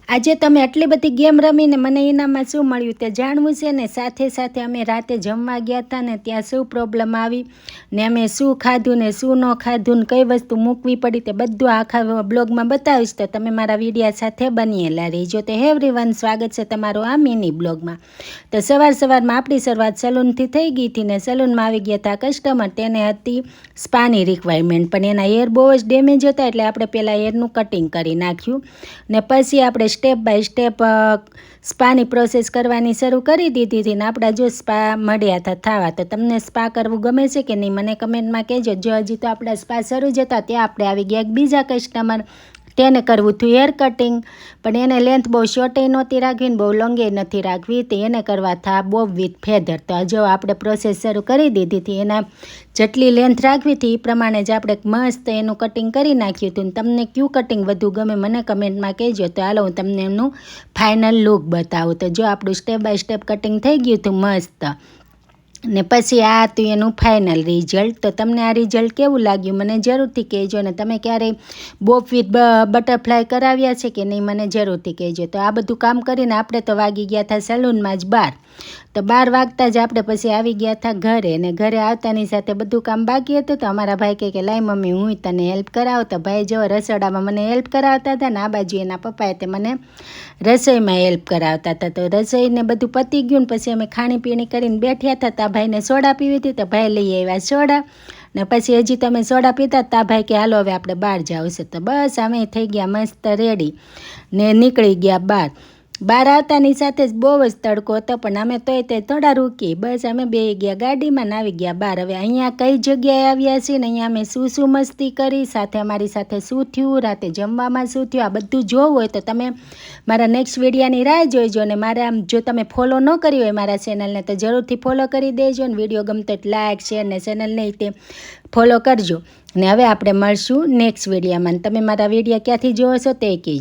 આજે તમે આટલી બધી ગેમ રમીને મને એનામાં શું મળ્યું તે જાણવું છે ને. સાથે સાથે અમે રાતે જમવા ગયા હતા ને ત્યાં શું પ્રોબ્લેમ આવી ને અમે શું ખાધું ને શું ન ખાધું ને કઈ વસ્તુ મૂકવી પડી તે બધું આખા બ્લોગમાં બતાવીશ. તો તમે મારા વિડીયા સાથે બનેલા રહીજો. તો એવરીવન, સ્વાગત છે તમારું આ મિની બ્લોગમાં. તો સવારમાં આપણી શરૂઆત સલૂનથી થઈ ગઈ હતી ને સલૂનમાં આવી ગયા હતા કસ્ટમર. તેને હતી સ્પાની રિક્વાયરમેન્ટ, પણ એના હેર બહુ જ ડેમેજ હતા એટલે આપણે પહેલાં હેરનું કટિંગ કરી નાખ્યું ને પછી આપણે સ્ટેપ બાય સ્ટેપ સ્પાની પ્રોસેસ કરવાની શરૂ કરી દીધી હતી ને આપણા જો સ્પા મળ્યા હતા થવા. તો તમને સ્પા કરવું ગમે છે કે નહીં મને કમેન્ટમાં કહેજો. જો હજી તો આપણા સ્પા શરૂ જ હતા ત્યાં આપણે આવી ગયા એક બીજા કસ્ટમર, તેને કરવું હતું હેર કટિંગ, પણ એને લેન્થ બહુ શોર્ટેય નહોતી રાખવી ને બહુ લોંગે નથી રાખવી, તો એને કરવા થા બોબ વિથ ફેધર. તો જો આપણે પ્રોસેસ શરૂ કરી દીધી હતી. એના જેટલી લેન્થ રાખવી હતી એ પ્રમાણે જ આપણે મસ્ત એનું કટિંગ કરી નાખ્યું હતું. તમને ક્યું કટિંગ વધુ ગમે મને કમેન્ટમાં કહેજો. તો હાલો હું તમને એમનું ફાઇનલ લુક બતાવું. તો જો આપણું સ્ટેપ બાય સ્ટેપ કટિંગ થઈ ગયું હતું મસ્ત, ને પછી આ હતું એનું ફાઇનલ રિઝલ્ટ. તો તમને આ રિઝલ્ટ કેવું લાગ્યું મને જરૂરથી કહેજો. ને તમે ક્યારેય બોબ વિથ બટરફ્લાય કરાવ્યા છે કે નહીં મને જરૂરથી કહેજો. તો આ બધું કામ કરીને આપણે તો વાગી ગયા હતા સલૂનમાં જ 12. તો 12 વાગતા જ આપણે પછી આવી ગયા હતા ઘરે, ને ઘરે આવતાની સાથે બધું કામ બાકી હતું. તો અમારા ભાઈ કે લાય મમ્મી હું તને હેલ્પ કરાવું. તો ભાઈ જો રસોડામાં મને હેલ્પ કરાવતા હતા ને આ બાજુ એના પપ્પાએ તે મને રસોઈમાં હેલ્પ કરાવતા હતા. તો રસોઈને બધું પતી ગયું ને પછી અમે ખાણીપીણી કરીને બેઠ્યા હતા. તા ભાઈને સોડા પીવી હતી તો ભાઈ લઈ આવ્યા સોડા, ને પછી હજી તમે સોડા પીતા તા ભાઈ કે હાલો હવે આપણે બહાર જાવ છે. તો બસ અમે થઈ ગયા મસ્ત રેડી ને નીકળી ગયા બહાર. બહાર આવતાની સાથે જ બહુ જ તડકો હતો, પણ અમે તોય તે થોડા રૂકી બસ અમે બે ગયા ગાડીમાં ને આવી ગયા બહાર. હવે અહીંયા કઈ જગ્યાએ આવ્યા છીએ ને અહીંયા અમે શું મસ્તી કરી, સાથે અમારી સાથે શું થયું, રાતે જમવામાં શું થયું, આ બધું જોવું હોય તો તમે મારા નેક્સ્ટ વિડીયાની રાહ જોઈજો. ને મારા જો તમે ફોલો ન કરી હોય મારા ચેનલને તો જરૂરથી ફોલો કરી દેજો. ને વિડીયો ગમતો એટલે લાઇક શેર ને ચેનલને તે ફોલો કરજો. ને હવે આપણે મળશું નેક્સ્ટ વિડીયામાં. તમે મારા વિડીયા ક્યાંથી જોવો છો તે કહેજો.